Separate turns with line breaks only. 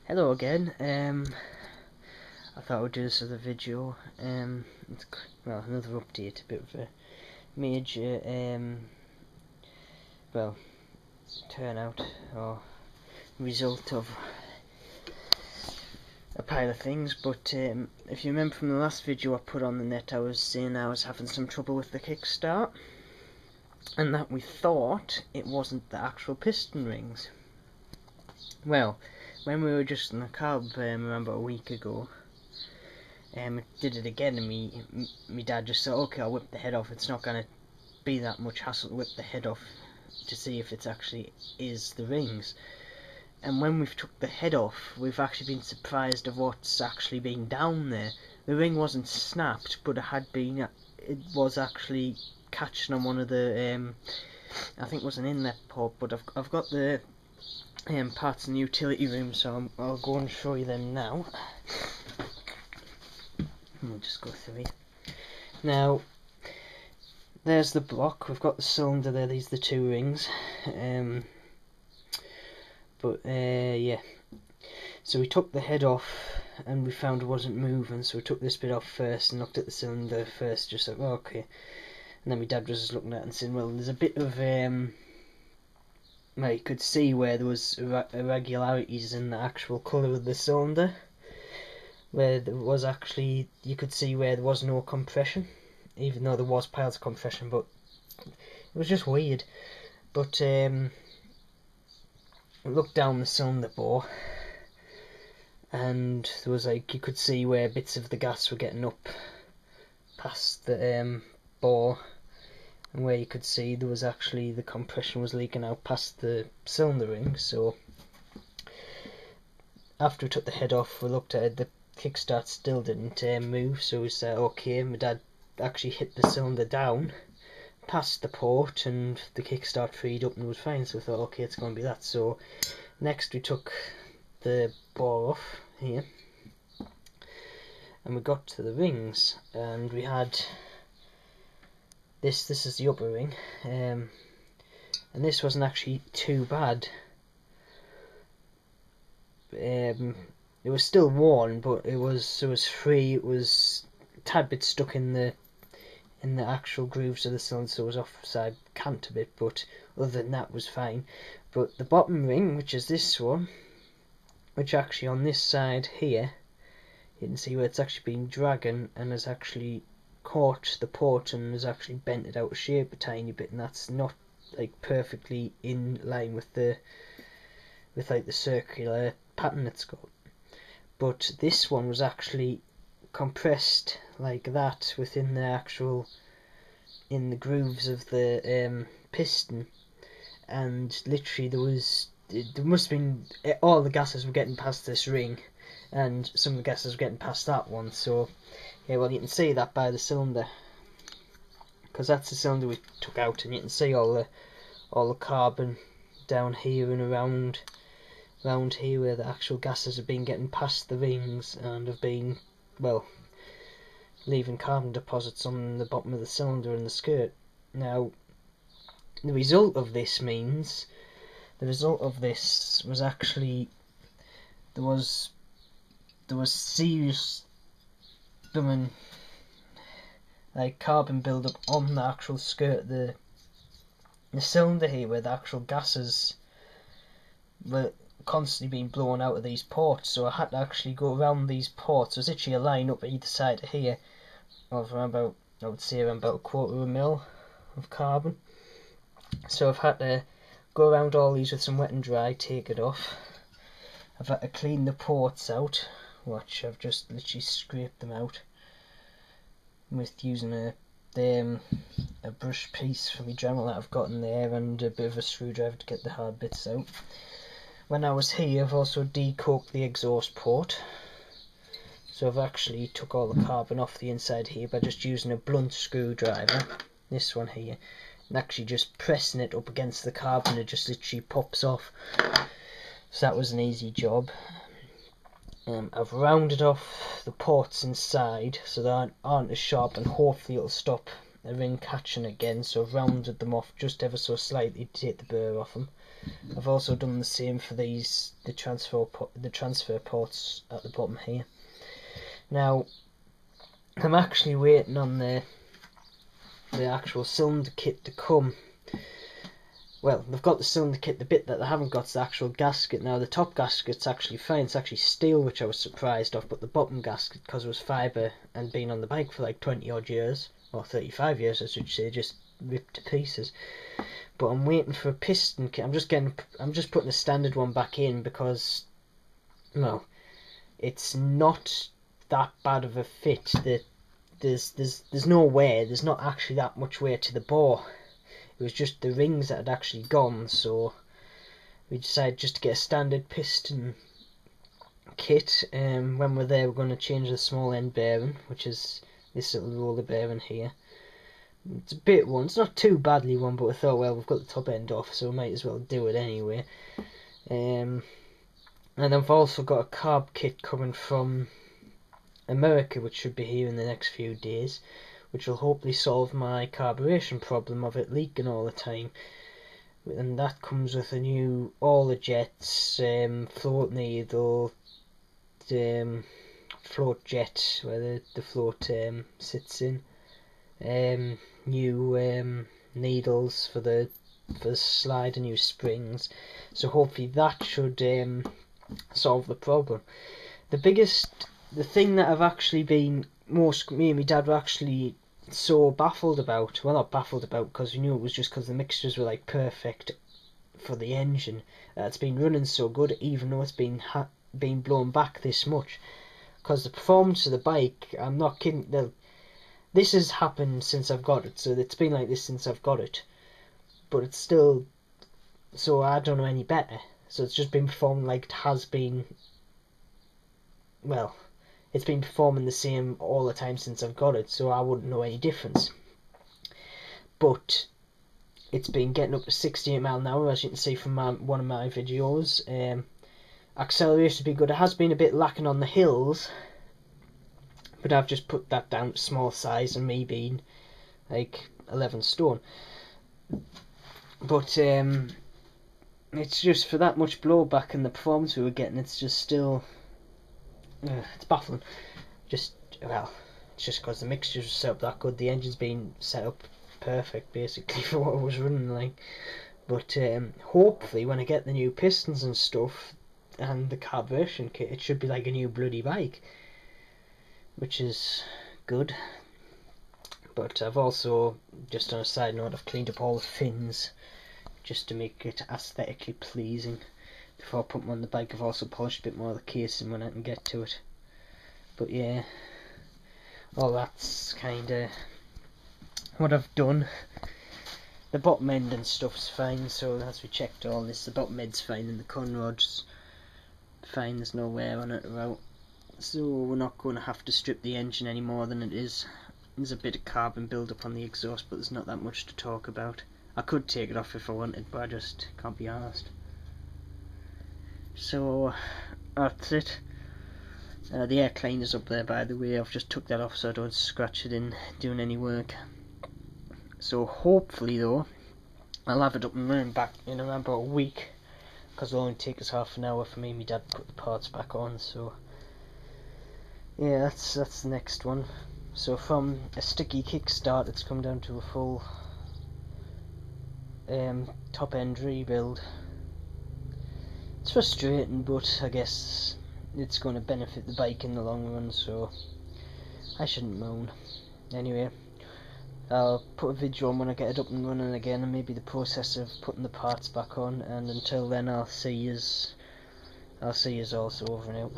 Hello again. I thought I would do this as a video. Well, another update, a bit of a major turnout or result of a pile of things. But if you remember from the last video I put on the net, I was saying I was having some trouble with the kickstart, and that we thought it wasn't the actual piston rings. Well, when we were just in the carb, remember a week ago, did it again, and me dad just said, okay, I'll whip the head off. It's not going to be that much hassle to whip the head off to see if it actually is the rings. And when we've took the head off, we've actually been surprised of what's actually been down there. The ring wasn't snapped, but it was actually catching on one of the, I think it was an inlet port, but I've got the parts in the utility room, so I'll go and show you them now. We'll just go through it. Now, there's the block. We've got the cylinder there. These are the two rings. Yeah. So we took the head off, and we found it wasn't moving. So we took this bit off first and looked at the cylinder first, just like, oh, okay. And then my dad was just looking at it and saying, well, there's a bit of well, you could see where there was irregularities in the actual colour of the cylinder, where there was actually, you could see where there was no compression, even though there was piles of compression, but it was just weird. But looked down the cylinder bore, and there was like, you could see where bits of the gas were getting up past the bore, and where you could see there was actually, the compression was leaking out past the cylinder ring. So after we took the head off, we looked at it, the kickstart still didn't move, so we said okay. My dad actually hit the cylinder down past the port, and the kickstart freed up and was fine, so we thought okay, it's going to be that. So next we took the bore off here, and we got to the rings, and we had this is the upper ring, and this wasn't actually too bad. It was still worn, but it was free. It was a tad bit stuck in the actual grooves of the cylinder, so it was offside cant a bit, but other than that was fine. But the bottom ring, which is this one, which actually on this side here, you can see where it's actually been dragging and has actually caught the port and has actually bent it out of shape a tiny bit, and that's not like perfectly in line with like the circular pattern it's got. But this one was actually compressed like that within the actual, in the grooves of the piston, and literally there must have been, all the gases were getting past this ring, and some of the gases were getting past that one. So yeah, well, you can see that by the cylinder, because that's the cylinder we took out, and you can see all the carbon down here and around here where the actual gases have been getting past the rings and have been, well, leaving carbon deposits on the bottom of the cylinder and the skirt. Now, the result of this was actually there was serious like carbon buildup on the actual skirt, the cylinder here, where the actual gases were constantly being blown out of these ports. So I had to actually go around these ports. There's literally a line up either side of here of around about, I would say around about 1/4 mil of carbon. So I've had to go around all these with some wet and dry, take it off. I've had to clean the ports out, which I've just literally scraped them out with using a brush piece from my Dremel that I've got in there, and a bit of a screwdriver to get the hard bits out. When I was here, I've also decoked the exhaust port, so I've actually took all the carbon off the inside here by just using a blunt screwdriver, this one here, and actually just pressing it up against the carbon. It just literally pops off, so that was an easy job. I've rounded off the ports inside so they aren't as sharp, and hopefully it'll stop the ring catching again. So I've rounded them off just ever so slightly to take the burr off them. I've also done the same for the transfer ports at the bottom here. Now I'm actually waiting on the actual cylinder kit to come. Well, they've got the cylinder kit, the bit that they haven't got is the actual gasket. Now the top gasket's actually fine, it's actually steel, which I was surprised of, but the bottom gasket, because it was fibre and been on the bike for like 20 odd years, or 35 years I should say, just ripped to pieces. But I'm waiting for a piston kit. I'm just putting a standard one back in because, well, it's not that bad of a fit. There's no wear, there's not actually that much wear to the bore. It was just the rings that had actually gone, so we decided just to get a standard piston kit. When we're there, we're going to change the small end bearing, which is this little roller bearing here. It's a bit one, it's not too badly one, but I thought, well, we've got the top end off, so we might as well do it anyway. And I've also got a carb kit coming from America, which should be here in the next few days, which will hopefully solve my carburation problem of it leaking all the time. And that comes with a new all the jets, float needle, float jet where the float sits in, new needles for the slide, and new springs. So hopefully that should solve the problem. The thing that I've actually been me and my dad were actually so baffled about, well, not baffled about, because we knew it was just because the mixtures were like perfect for the engine, it's been running so good even though it's been blown back this much. Because the performance of the bike, I'm not kidding, this has happened since I've got it, so it's been like this since I've got it, but it's still, so I don't know any better, so it's just been performing like it has been, well, it's been performing the same all the time since I've got it, so I wouldn't know any difference. But it's been getting up to 68 mile an hour, as you can see from one of my videos. Acceleration has been good. It has been a bit lacking on the hills, but I've just put that down to small size and me being like 11 stone. But it's just for that much blowback and the performance we were getting, it's just still, it's baffling. Well, it's just because the mixtures were set up that good. The engine's been set up perfect basically for what it was running like. But hopefully when I get the new pistons and stuff and the carburation kit, it should be like a new bloody bike, which is good. But I've also, just on a side note, I've cleaned up all the fins just to make it aesthetically pleasing. Before I put them on the bike, I've also polished a bit more of the casing when I can get to it. But yeah, all that's kind of what I've done. The bottom end and stuff's fine, so as we checked all this, the bottom end's fine and the con rod's fine, there's no wear on it about. So we're not going to have to strip the engine any more than it is. There's a bit of carbon build up on the exhaust, but there's not that much to talk about. I could take it off if I wanted, but I just can't be arsed. So that's it. The air cleaner's up there, by the way. I've just took that off so I don't scratch it in doing any work. So hopefully though, I'll have it up and running back in around about a week, because it'll only take us half an hour for me and my dad to put the parts back on. So yeah, that's the next one. So from a sticky kickstart, it's come down to a full top end rebuild. It's frustrating, but I guess it's going to benefit the bike in the long run, so I shouldn't moan. Anyway, I'll put a video on when I get it up and running again, and maybe the process of putting the parts back on, and until then I'll see yous also over and out.